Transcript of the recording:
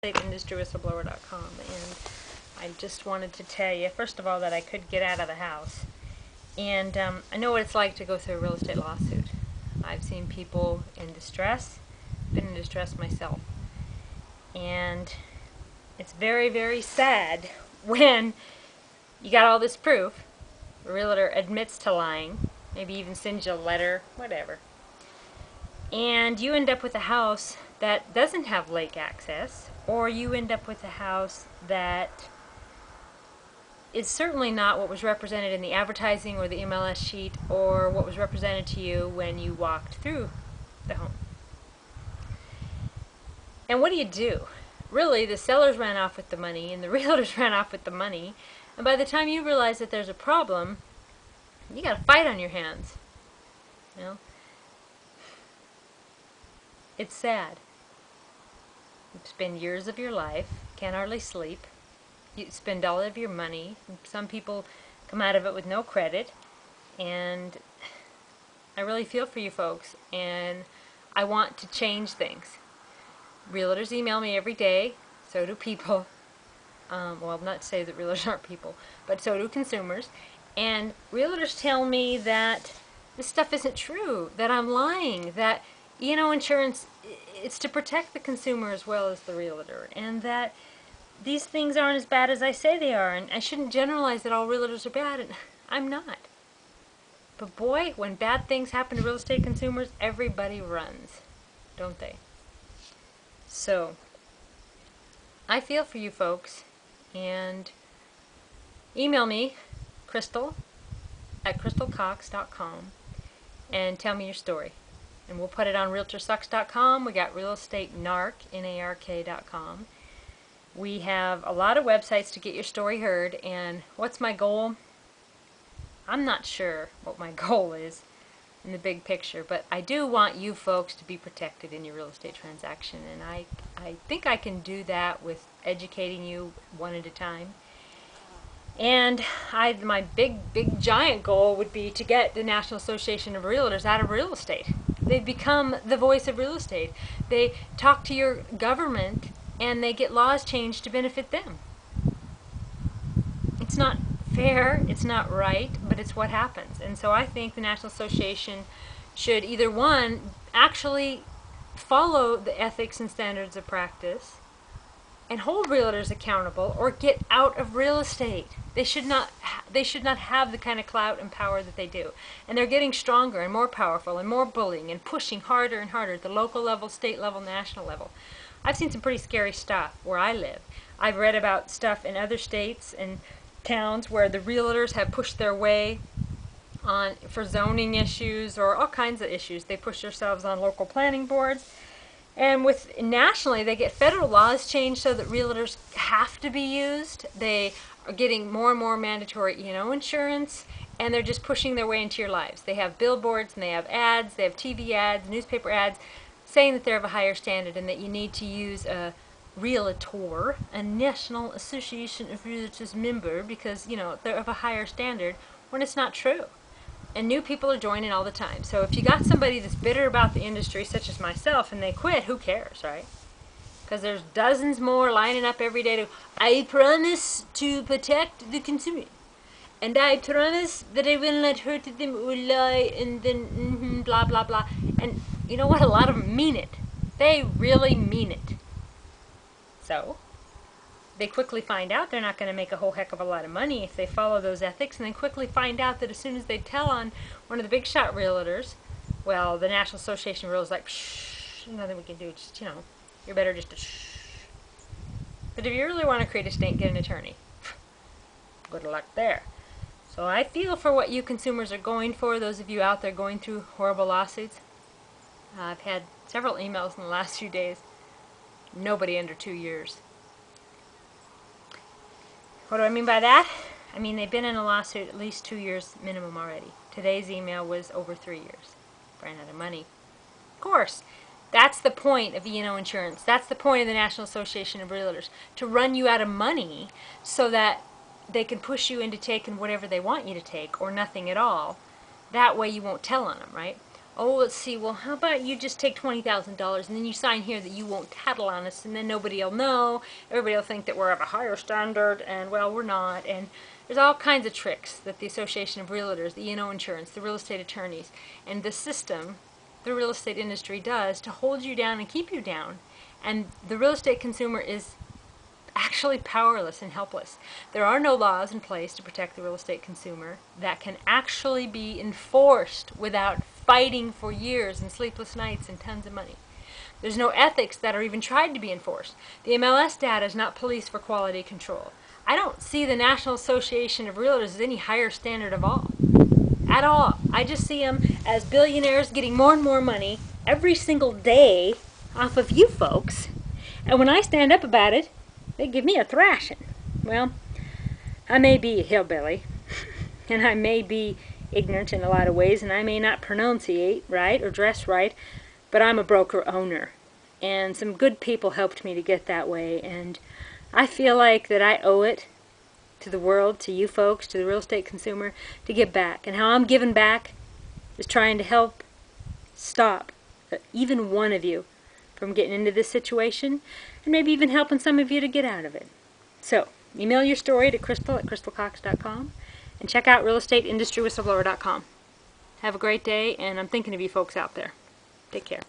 Whistleblower.com, and I just wanted to tell you, first of all, that I could get out of the house. And I know what it's like to go through a real estate lawsuit. I've seen people in distress, been in distress myself. And it's very, very sad when you got all this proof, the realtor admits to lying, maybe even sends you a letter, whatever. And you end up with a house that doesn't have lake access, or you end up with a house that is certainly not what was represented in the advertising or the MLS sheet or what was represented to you when you walked through the home. And what do? Really, the sellers ran off with the money and the realtors ran off with the money, and by the time you realize that there's a problem, you got a fight on your hands. You know? It's sad. You spend years of your life, can't hardly sleep, you spend all of your money, some people come out of it with no credit, and I really feel for you folks, and I want to change things. Realtors email me every day, so do people. Well, not to say that realtors aren't people, but so do consumers, and realtors tell me that this stuff isn't true, that I'm lying, that insurance, it's to protect the consumer as well as the realtor, and that these things aren't as bad as I say they are, and I shouldn't generalize that all realtors are bad, and I'm not. But boy, when bad things happen to real estate consumers, everybody runs, don't they? So, I feel for you folks, and email me, Crystal, at crystalcox.com, and tell me your story. And we'll put it on realtorsucks.com. We got realestatenarc, NARK.com. We have a lot of websites to get your story heard, and what's my goal? I'm not sure what my goal is in the big picture, but I do want you folks to be protected in your real estate transaction, and I think I can do that with educating you one at a time. And my big giant goal would be to get the National Association of Realtors out of real estate. They've become the voice of real estate. They talk to your government and they get laws changed to benefit them. It's not fair, it's not right, but it's what happens. And so I think the National Association should either, one, actually follow the ethics and standards of practice and hold realtors accountable, or get out of real estate. They should not have the kind of clout and power that they do. And they're getting stronger and more powerful and more bullying and pushing harder and harder at the local level, state level, national level. I've seen some pretty scary stuff where I live. I've read about stuff in other states and towns where the realtors have pushed their way on for zoning issues or all kinds of issues. They push themselves on local planning boards. And nationally, they get federal laws changed so that realtors have to be used. They are getting more and more mandatory insurance, and they're just pushing their way into your lives. They have billboards, and they have ads, they have TV ads, newspaper ads, saying that they're of a higher standard and that you need to use a realtor, a National Association of Realtors member, because, they're of a higher standard, when it's not true. And new people are joining all the time. So if you got somebody that's bitter about the industry, such as myself, and they quit, who cares, right? Because there's dozens more lining up every day to, I promise to protect the consumer. And I promise that I will not hurt them or lie, and then blah, blah, blah. And you know what? A lot of them mean it. They really mean it. So they quickly find out they're not going to make a whole heck of a lot of money if they follow those ethics, and then quickly find out that as soon as they tell on one of the big shot realtors, well, the National Association of Realtors is like, shh, nothing we can do, just, you're better just to shh. But if you really want to create a stink, get an attorney. Good luck there. So I feel for what you consumers are going for, those of you out there going through horrible lawsuits. I've had several emails in the last few days. Nobody under 2 years. What do I mean by that? I mean they've been in a lawsuit at least 2 years minimum already. Today's email was over 3 years. Ran out of money. Of course, that's the point of E&O insurance. That's the point of the National Association of Realtors, to run you out of money so that they can push you into taking whatever they want you to take, or nothing at all. That way you won't tell on them, right? Oh, let's see, well, how about you just take $20,000 and then you sign here that you won't tattle on us, and then nobody will know, everybody will think that we're of a higher standard, and well, we're not. And there's all kinds of tricks that the Association of Realtors, the E&O Insurance, the real estate attorneys, and the system, the real estate industry does to hold you down and keep you down. And the real estate consumer is actually powerless and helpless. There are no laws in place to protect the real estate consumer that can actually be enforced without fighting for years and sleepless nights and tons of money. There's no ethics that are even tried to be enforced. The MLS data is not police for quality control. I don't see the National Association of Realtors as any higher standard of all. At all. I just see them as billionaires getting more and more money every single day off of you folks. And when I stand up about it, they give me a thrashing. Well, I may be a hillbilly, and I may be ignorant in a lot of ways, and I may not pronunciate right or dress right, but I'm a broker owner. And some good people helped me to get that way, and I feel like that I owe it to the world, to you folks, to the real estate consumer, to give back. And how I'm giving back is trying to help stop even one of you from getting into this situation, and maybe even helping some of you to get out of it. So, email your story to crystal@crystalcox.com, and check out realestateindustry.whistleblower.com. Have a great day, and I'm thinking of you folks out there. Take care.